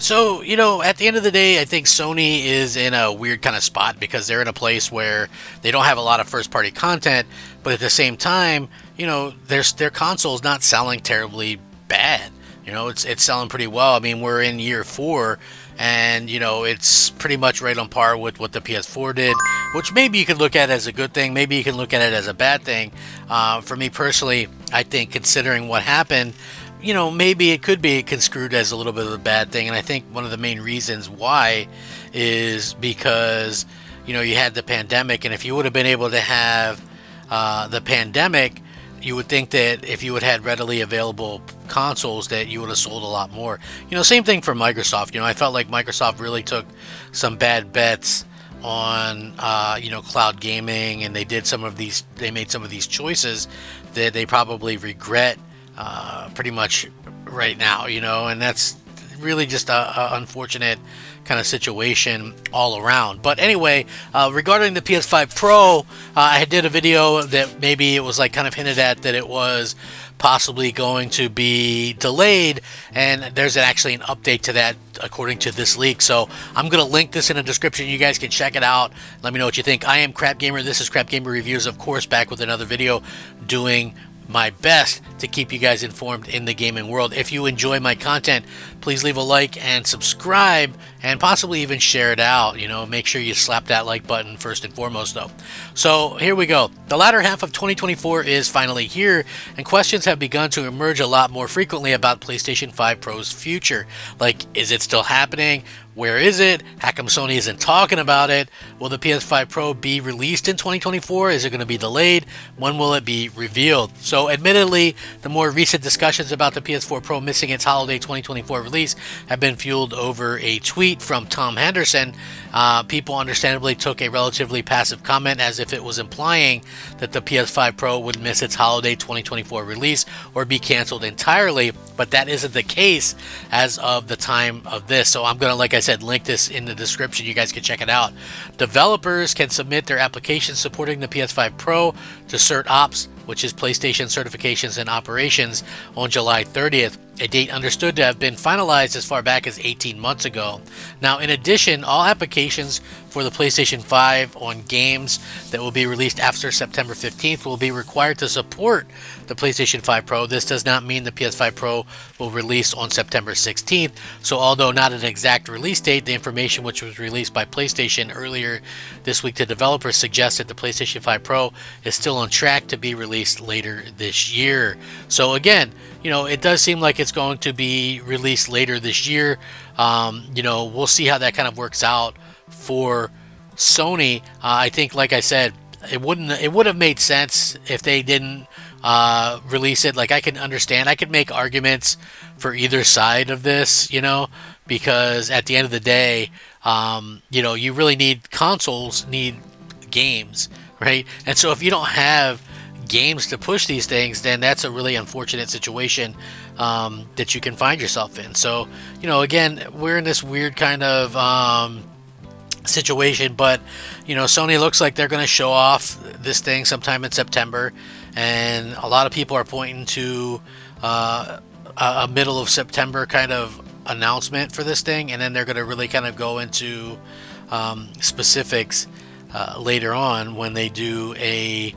So, at the end of the day, I think Sony is in a weird kind of spot because they're in a place where they don't have a lot of first party content, but at the same time, their console's not selling terribly bad. It's selling pretty well. I mean, we're in year 4, and it's pretty much right on par with what the PS4 did, which maybe you could look at as a good thing, maybe you can look at it as a bad thing. For me personally, I think considering what happened, maybe it could be construed as a little bit of a bad thing. And I think one of the main reasons why is because, you had the pandemic. And if you would have been able to have the pandemic, you would think that if you had readily available consoles that you would have sold a lot more. Same thing for Microsoft. I felt like Microsoft really took some bad bets on cloud gaming, and they made some of these choices that they probably regret pretty much right now, and that's really just a unfortunate kind of situation all around. But anyway, regarding the PS5 Pro, I did a video that maybe it was like kind of hinted at that it was possibly going to be delayed, and there's actually an update to that according to this leak. So I'm going to link this in the description. You guys can check it out. Let me know what you think. I am Crap Gamer. This is Crap Gamer Reviews, of course, back with another video, doing my best to keep you guys informed in the gaming world. If you enjoy my content, please leave a like and subscribe, and possibly even share it out. Make sure you slap that like button first and foremost, though. So here we go. The latter half of 2024 is finally here, and questions have begun to emerge a lot more frequently about PlayStation 5 Pro's future. Like, is it still happening? Where is it? How come Sony isn't talking about it? Will the PS5 Pro be released in 2024? Is it going to be delayed? When will it be revealed? So admittedly, the more recent discussions about the PS4 Pro missing its holiday 2024 release have been fueled over a tweet from Tom Henderson. People understandably took a relatively passive comment as if it was implying that the PS5 Pro would miss its holiday 2024 release or be canceled entirely, but that isn't the case as of the time of this. So I'm going to, like I said, link this in the description. You guys can check it out. Developers can submit their applications supporting the PS5 Pro to CertOps, which is PlayStation Certifications and Operations, on July 30th, a date understood to have been finalized as far back as 18 months ago. Now, in addition, all applications for the PlayStation 5 on games that will be released after September 15th will be required to support the PlayStation 5 Pro. This does not mean the PS5 Pro will release on September 16th. So although not an exact release date, the information which was released by PlayStation earlier this week to developers suggests that the PlayStation 5 Pro is still on track to be released later this year. So again, it does seem like it's going to be released later this year. We'll see how that kind of works out for Sony. I think, like I said, it would have made sense if they didn't release it. Like, I can understand, I could make arguments for either side of this, because at the end of the day, you really need consoles, need games, right? And so if you don't have games to push these things, then that's a really unfortunate situation that you can find yourself in. So, again, we're in this weird kind of situation, but Sony looks like they're going to show off this thing sometime in September, and a lot of people are pointing to a middle of September kind of announcement for this thing, and then they're going to really kind of go into specifics later on when they do a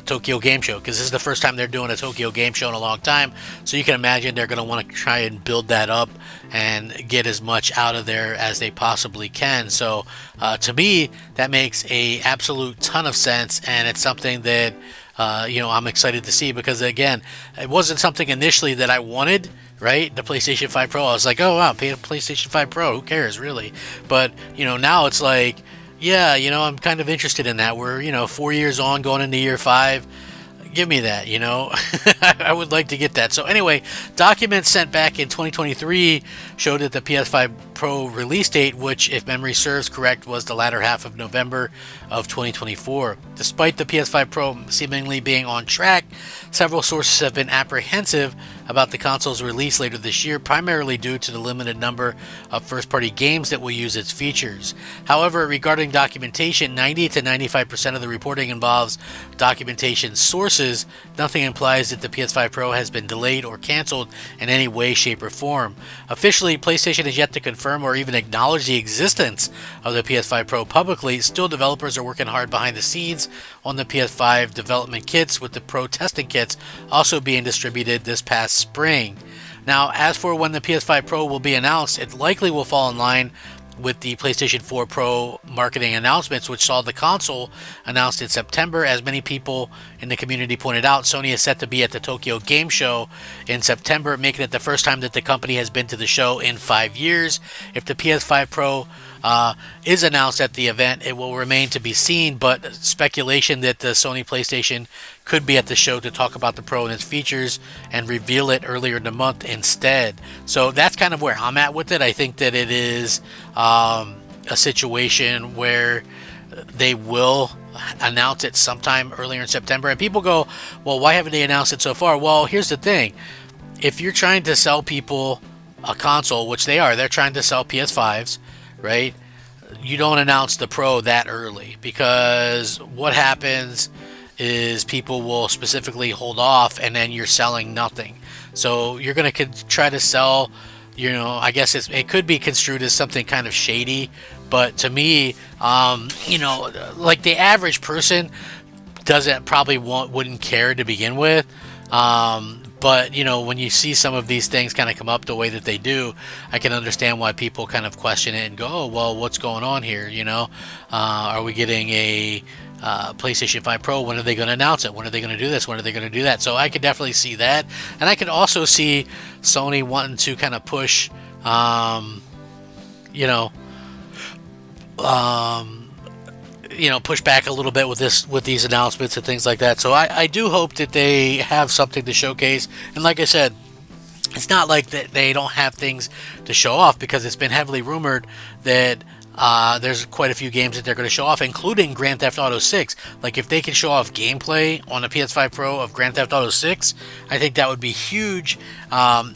Tokyo Game Show, because this is the first time they're doing a Tokyo Game Show in a long time. So you can imagine they're going to want to try and build that up and get as much out of there as they possibly can. So to me, that makes a absolute ton of sense, and it's something that I'm excited to see, because again, it wasn't something initially that I wanted. Right, the PlayStation 5 Pro, I was like, oh wow, pay a PlayStation 5 Pro, who cares really? But now it's like, yeah, I'm kind of interested in that. We're 4 years on, going into year 5. Give me that, I would like to get that. So anyway, documents sent back in 2023 showed that the PS5 Pro release date, which, if memory serves correct, was the latter half of November of 2024. Despite the PS5 Pro seemingly being on track, several sources have been apprehensive about the console's release later this year, primarily due to the limited number of first-party games that will use its features. However, regarding documentation, 90 to 95% of the reporting involves documentation sources. Nothing implies that the PS5 Pro has been delayed or canceled in any way, shape, or form. Officially, PlayStation has yet to confirm or even acknowledge the existence of the PS5 Pro publicly. Still, developers are working hard behind the scenes on the PS5 development kits, with the Pro testing kits also being distributed this past spring. Now, as for when the PS5 Pro will be announced, it likely will fall in line with the PlayStation 4 Pro marketing announcements, which saw the console announced in September. As many people in the community pointed out, Sony is set to be at the Tokyo Game Show in September, making it the first time that the company has been to the show in 5 years. If the PS5 Pro is announced at the event, it will remain to be seen, but speculation that the Sony PlayStation could be at the show to talk about the Pro and its features and reveal it earlier in the month instead. So that's kind of where I'm at with it. I think that it is a situation where they will announce it sometime earlier in September. And people go, well, why haven't they announced it so far? Well, here's the thing. If you're trying to sell people a console, which they are, they're trying to sell PS5s, right? You don't announce the Pro that early, because what happens is people will specifically hold off, and then you're selling nothing. So you're going to try to sell, I guess it could be construed as something kind of shady, but to me, like the average person wouldn't care to begin with. But, when you see some of these things kind of come up the way that they do, I can understand why people kind of question it and go, oh, well, what's going on here? Are we getting a PlayStation 5 Pro? When are they going to announce it? When are they going to do this? When are they going to do that? So I could definitely see that. And I could also see Sony wanting to kind of push, push back a little bit with these announcements and things like that. So I do hope that they have something to showcase. And like I said, it's not like that they don't have things to show off, because it's been heavily rumored that there's quite a few games that they're going to show off, including Grand Theft Auto 6. Like, if they can show off gameplay on the PS5 Pro of Grand Theft Auto 6, I think that would be huge, and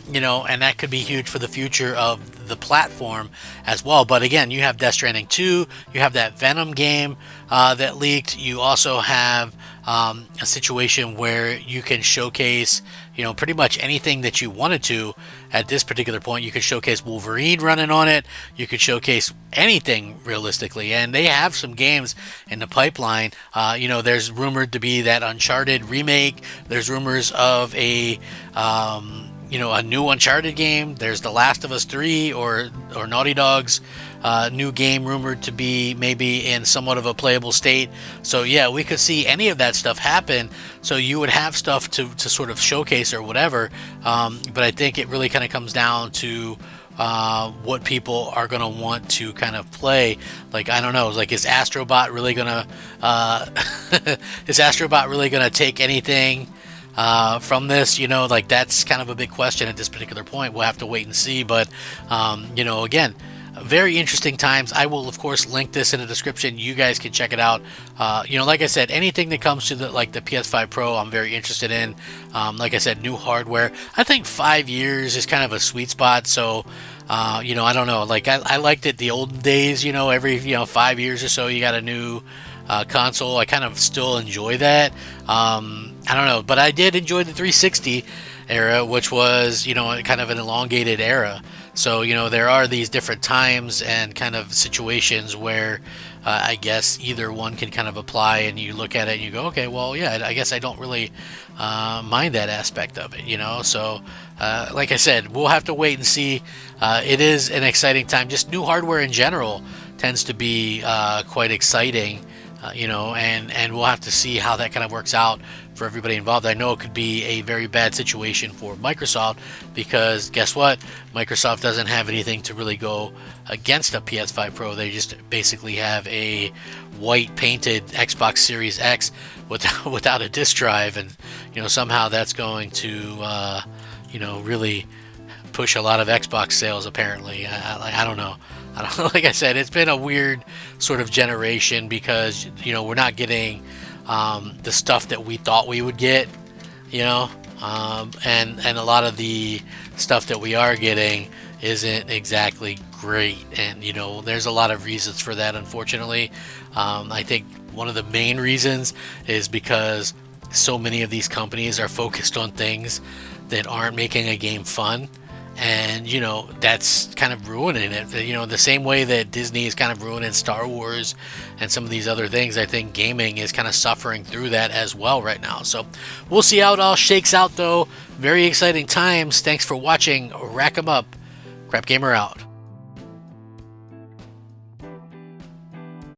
that could be huge for the future of the platform as well. But again, you have Death Stranding 2, you have that Venom game that leaked, you also have a situation where you can showcase, pretty much anything that you wanted to at this particular point. You could showcase Wolverine running on it. You could showcase anything realistically. And they have some games in the pipeline. There's rumored to be that Uncharted remake. There's rumors of a new Uncharted game. There's The Last of Us 3 or Naughty Dog's new game rumored to be maybe in somewhat of a playable state. So yeah, we could see any of that stuff happen. So you would have stuff to sort of showcase or whatever. But I think it really kind of comes down to what people are going to want to kind of play. Like, I don't know, like, is Astrobot really going to take anything from this? Like, that's kind of a big question at this particular point. We'll have to wait and see. But again, very interesting times. I will, of course, link this in the description. You guys can check it out. Like I said, anything that comes to the PS5 Pro, I'm very interested in. Like I said, new hardware. I think 5 years is kind of a sweet spot. So, I don't know. Like, I liked it the old days. Every 5 years or so, you got a new console. I kind of still enjoy that. I don't know, but I did enjoy the 360 era, which was, kind of an elongated era. So, there are these different times and kind of situations where I guess either one can kind of apply, and you look at it and you go, okay, well, yeah, I guess I don't really mind that aspect of it, So, like I said, we'll have to wait and see. It is an exciting time. Just new hardware in general tends to be quite exciting, and we'll have to see how that kind of works out for everybody involved. I know it could be a very bad situation for Microsoft, because guess what? Microsoft doesn't have anything to really go against a PS5 Pro. They just basically have a white painted Xbox Series X without a disk drive, and somehow that's going to really push a lot of Xbox sales. Apparently, I don't know. I don't know. Like I said, it's been a weird sort of generation because we're not getting the stuff that we thought we would get. And a lot of the stuff that we are getting isn't exactly great, and there's a lot of reasons for that, unfortunately. I think one of the main reasons is because so many of these companies are focused on things that aren't making a game fun, and that's kind of ruining it. The same way that Disney is kind of ruining Star Wars and some of these other things, I think gaming is kind of suffering through that as well right now. So we'll see how it all shakes out, though. Very exciting times. Thanks for watching. Rack 'em up. Crap Gamer out.